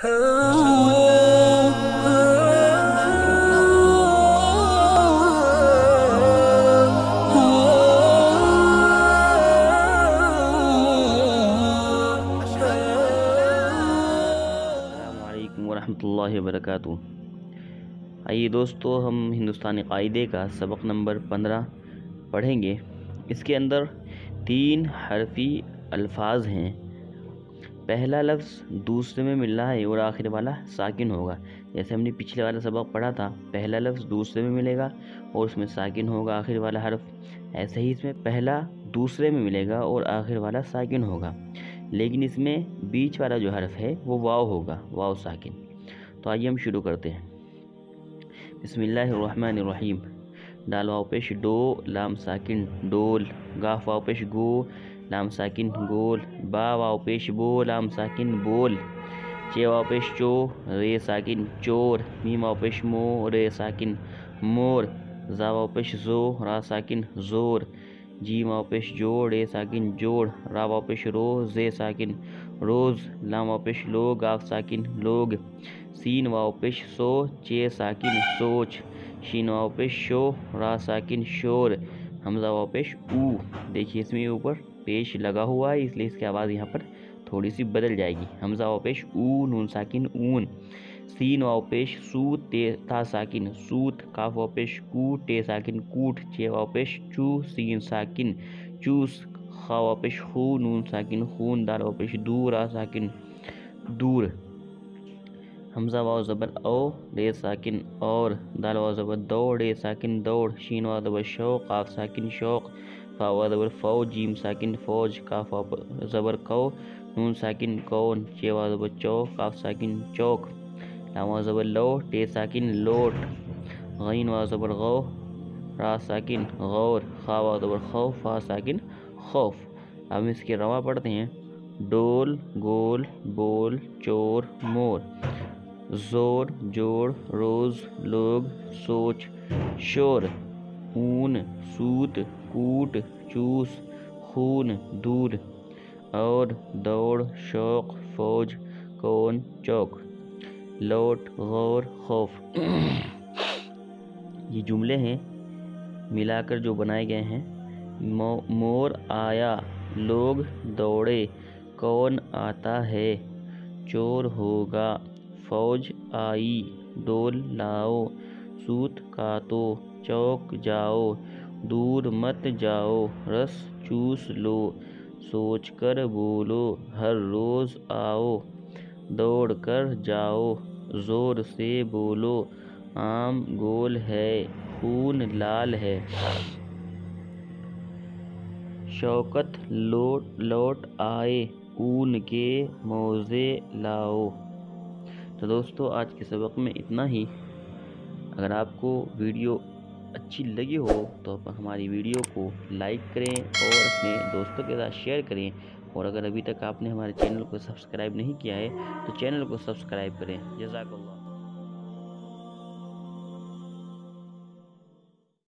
वरहमतुल्लाहि वबरकातुहू। आइए दोस्तों, हम हिंदुस्तानी क़ाइदे का सबक नंबर 15 पढ़ेंगे। इसके अंदर 3 हरफी अल्फाज हैं। पहला लफ्ज़ दूसरे में मिल रहा है और आखिर वाला साकिन होगा। जैसे हमने पिछले वाला सबक पढ़ा था, पहला लफ्ज़ दूसरे में मिलेगा और उसमें साकिन होगा आखिर वाला हर्फ। ऐसे ही इसमें पहला दूसरे में मिलेगा और आखिर वाला साकिन होगा, लेकिन इसमें बीच वाला जो हर्फ है वो वाव होगा, वाव साकिन। तो आइए हम शुरू करते हैं। बिस्मिल्लाहिर्रहमानिर्रहीम। दाल वाव पेश डो, लाम साकिन डोल। गाफ वाव पेश गो, लाम साकिन गोल। बा वाव पेश बो, लाम साकिन बोल। चे वाव पेश चो, रे साकिन चोर। मीम वाव पेश मो, रे साकिन मोर। जा वाव पेश जो, रा साकिन जोर। जीम वाव पेश जोड़, रे साकिन जोड़। रा वाव पेश रो, जे साकिन रोज। लाम वाव पेश लो, गाफ साकिन लोग। सीन वाव पेश सो, चे साकिन सोच। शीन वाव पेश शो, रा साकिन शोर। हमजा वाव पेश ऊ। देखिए इसमें ऊपर पेश लगा हुआ है, इसलिए इसकी आवाज़ यहाँ पर थोड़ी सी बदल जाएगी। हमजा वाव पेश ऊ, नून साकिन ऊन। सीन वाव पेश सूत, ता साकिन सूत। काफ वाव पेश कू, टे साकिन कूट। चे वाव पेश चू, सीन साकिन चूस। खा वाव पेश खू, नून साकिन खून। दाल वाव पेश दू, रा साकिन दूर। हमजा वाव ज़बर औ, रे साकिन और। दाल वाव ज़बर दौ, रे साकिन दौड़। शीन वाव ज़बर शौ, काफ साकिन शौक। फा वाव ज़बर फौ, जीम साकिन फौज। काफ वाव ज़बर कौ, नून साकिन कौन। चे वाव ज़बर चौ, काफ साकिन चौक। लाम वाव ज़बर लो, टे साकिन लोट। गईन वाव ज़बर गौ, रा साकिन गौर। खा वाव ज़बर खौ, फा साकिन खौफ। अब हम इसके रवा पढ़ते हैं। डोल, गोल, बोल, चोर, मोर। जोर, जोड़, रोज, लोग, सोच, शोर। ऊन, सूत, कूट, चूस, खून, दूर। और, दौड़, शौक, फौज, कौन, चौक। लौट, गौर, खौफ। ये जुमले हैं मिलाकर जो बनाए गए हैं। मोर आया, लोग दौड़े, कौन आता है, चोर होगा। फौज आई, डोल लाओ, सूत काटो, चौक जाओ। दूर मत जाओ, रस चूस लो, सोच कर बोलो, हर रोज आओ। दौड़ कर जाओ, जोर से बोलो, आम गोल है, खून लाल है। शौकत लौट आए, ऊन के मोज़े लाओ। तो दोस्तों, आज के सबक में इतना ही। अगर आपको वीडियो अच्छी लगी हो तो आप हमारी वीडियो को लाइक करें और अपने दोस्तों के साथ शेयर करें। और अगर अभी तक आपने हमारे चैनल को सब्सक्राइब नहीं किया है तो चैनल को सब्सक्राइब करें। जज़ाकल्लाह।